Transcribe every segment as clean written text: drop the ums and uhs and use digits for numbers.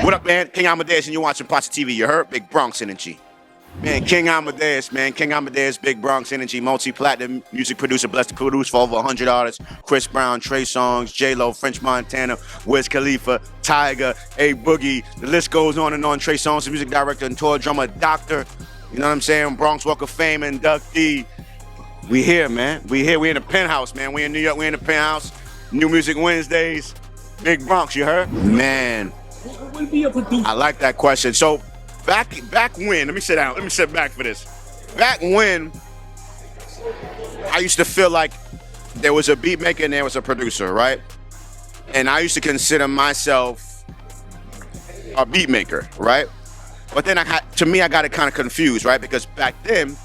What up, man? King Amadeus, and you're watching POSSETV. You heard? Big Bronx Energy. Man, King Amadeus, man. King Amadeus, Big Bronx Energy, multi-platinum music producer, blessed to produce for over 100 artists. Chris Brown, Trey Songz, J-Lo, French Montana, Wiz Khalifa, Tyga, A Boogie. The list goes on and on. Trey Songz, the music director and tour drummer, doctor. You know what I'm saying? Bronx Walk of Fame inductee. We here, man. We here. We in the penthouse, man. We in New York. We in the penthouse. New Music Wednesdays. Big Bronx, you heard? Man. What would be a producer? I like that question. So back when, let me sit down. Let me sit back for this. Back when, I used to feel like there was a beat maker and there was a producer, right? And I used to consider myself a beat maker, right? But then I got it kind of confused, right? Because back then,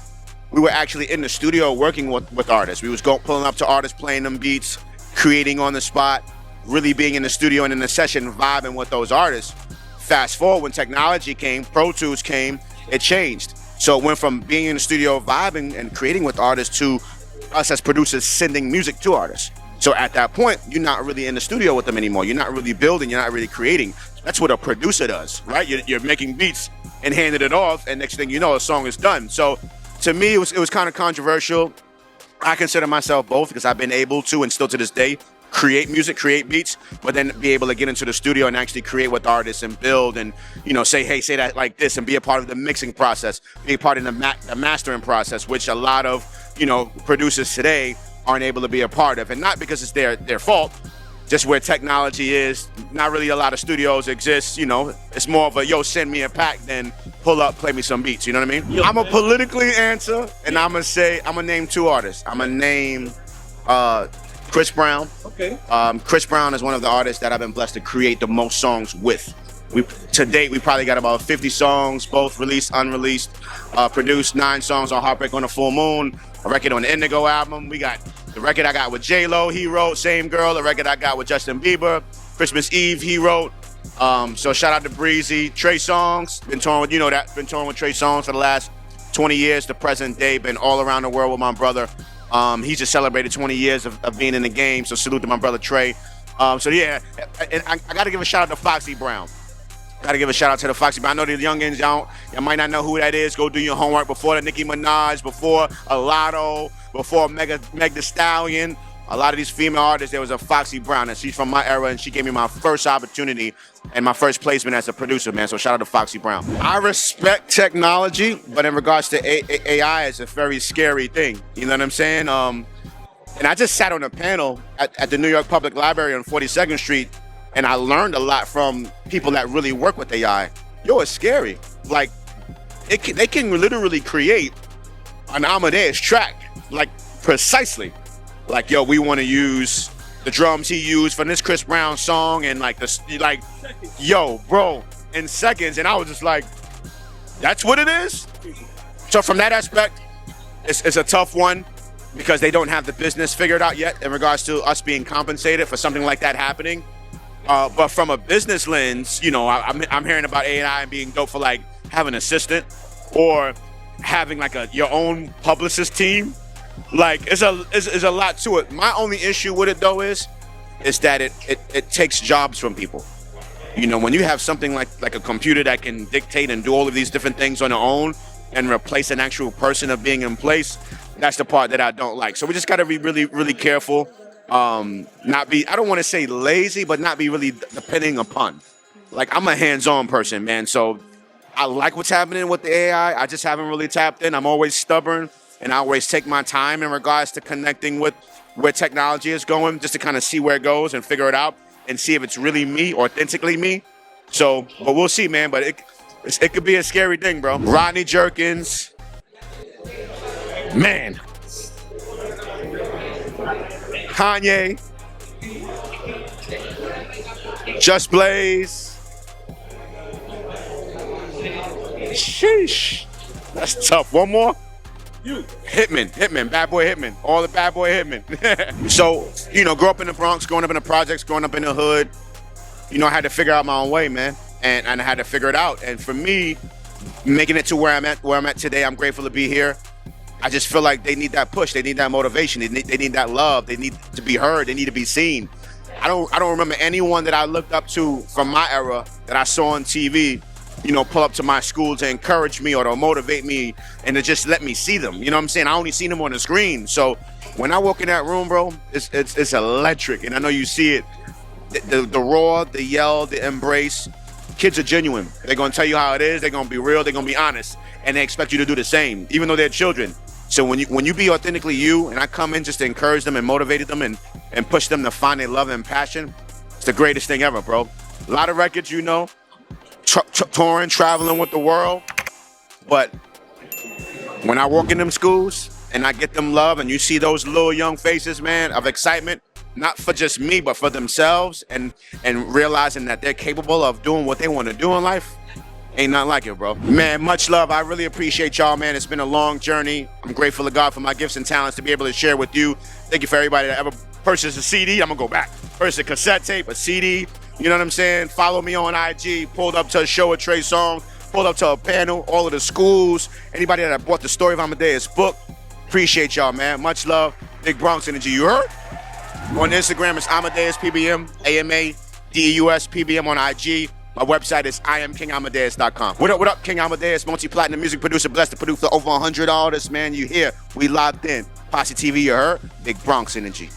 we were actually in the studio working with artists. We was pulling up to artists, playing them beats, creating on the spot, really being in the studio and in the session, vibing with those artists. Fast forward, when technology came, Pro Tools came, it changed. So it went from being in the studio vibing and creating with artists to us as producers sending music to artists. So at that point, you're not really in the studio with them anymore. You're not really building, you're not really creating. That's what a producer does, right? You're making beats and handing it off, and next thing you know, a song is done. So to me, it was kind of controversial. I consider myself both because I've been able to, and still to this day, create music, create beats, but then be able to get into the studio and actually create with artists and build and, you know, say, hey, say that like this, and be a part of the mixing process, be a part of the mastering process, which a lot of, you know, producers today aren't able to be a part of. And not because it's their fault, just where technology is, not really a lot of studios exist, you know, it's more of a, yo, send me a pack than pull up, play me some beats, you know what I mean? I'm gonna politically answer, and I'm gonna name two artists. I'm gonna name Chris Brown. Okay. Chris Brown is one of the artists that I've been blessed to create the most songs with. To date, we probably got about 50 songs, both released, unreleased, produced 9 songs on Heartbreak on the Full Moon, a record on the Indigo album. We got the record I got with J-Lo, he wrote, Same Girl, a record I got with Justin Bieber, Christmas Eve, he wrote. So shout out to Breezy. Trey Songz, been touring with, you know that, been touring with Trey Songz for the last 20 years to present day, been all around the world with my brother. He just celebrated 20 years of being in the game, so salute to my brother Trey. So yeah, and I gotta give a shout out to Foxy Brown. Gotta give a shout out to the Foxy Brown. I know the youngins, y'all might not know who that is. Go do your homework before the Nicki Minaj, before Alotto, before Meg Thee Stallion. A lot of these female artists, there was a Foxy Brown, and she's from my era, and she gave me my first opportunity and my first placement as a producer, man. So shout out to Foxy Brown. I respect technology, but in regards to AI, it's a very scary thing. You know what I'm saying? And I just sat on a panel at the New York Public Library on 42nd Street, and I learned a lot from people that really work with AI. Yo, it's scary. Like, they can literally create an Amadeus track, like precisely. Like, yo, we want to use the drums he used for this Chris Brown song, and like yo, bro, in seconds. And I was just like, that's what it is? So from that aspect, it's a tough one because they don't have the business figured out yet in regards to us being compensated for something like that happening. But from a business lens, you know, I'm hearing about AI and being dope for like having an assistant or having like your own publicist team. Like, it's a lot to it. My only issue with it though is that it takes jobs from people. You know, when you have something like a computer that can dictate and do all of these different things on their own and replace an actual person of being in place, that's the part that I don't like. So we just gotta be really, really careful. I don't wanna say lazy, but not be really depending upon. Like, I'm a hands-on person, man. So I like what's happening with the AI. I just haven't really tapped in. I'm always stubborn. And I always take my time in regards to connecting with where technology is going, just to kind of see where it goes and figure it out and see if it's really me, authentically me. So, but we'll see, man. But it could be a scary thing, bro. Rodney Jerkins, man. Kanye, Just Blaze. Sheesh, that's tough. One more. Hitman, bad boy Hitman, all the bad boy Hitman. So, you know, grew up in the Bronx, growing up in the projects, growing up in the hood, you know, I had to figure out my own way, man. And I had to figure it out. And for me, making it to where I'm at today, I'm grateful to be here. I just feel like they need that push, they need that motivation, they need that love, they need to be heard, they need to be seen. I don't remember anyone that I looked up to from my era that I saw on TV, you know, pull up to my school to encourage me or to motivate me and to just let me see them. You know what I'm saying? I only seen them on the screen. So when I walk in that room, bro, it's electric. And I know you see it. The roar, the yell, the embrace. Kids are genuine. They're gonna tell you how it is. They're gonna be real. They're gonna be honest, and they expect you to do the same, even though they're children. So when you be authentically you, and I come in just to encourage them and motivate them and push them to find their love and passion, it's the greatest thing ever, bro. A lot of records, you know, touring, traveling with the world, but when I walk in them schools and I get them love, and you see those little young faces, man, of excitement. Not for just me, but for themselves, and realizing that they're capable of doing what they want to do in life. Ain't nothing like it, bro. Man, much love. I really appreciate y'all, man. It's been a long journey. I'm grateful to God for my gifts and talents to be able to share with you. Thank you for everybody that ever purchased a CD. I'm gonna go back. Purchased a cassette tape, a CD. You know what I'm saying? Follow me on IG. Pulled up to a show with Trey Songz. Pulled up to a panel. All of the schools. Anybody that bought the Story of Amadeus book. Appreciate y'all, man. Much love. Big Bronx Energy. You heard? On Instagram, it's Amadeus PBM, AMADEUS PBM on IG. My website is IamKingAmadeus.com. What up, King Amadeus, multi-platinum music producer, blessed to produce for over 100 artists, man. You here? We locked in. POSSETV, you heard? Big Bronx Energy.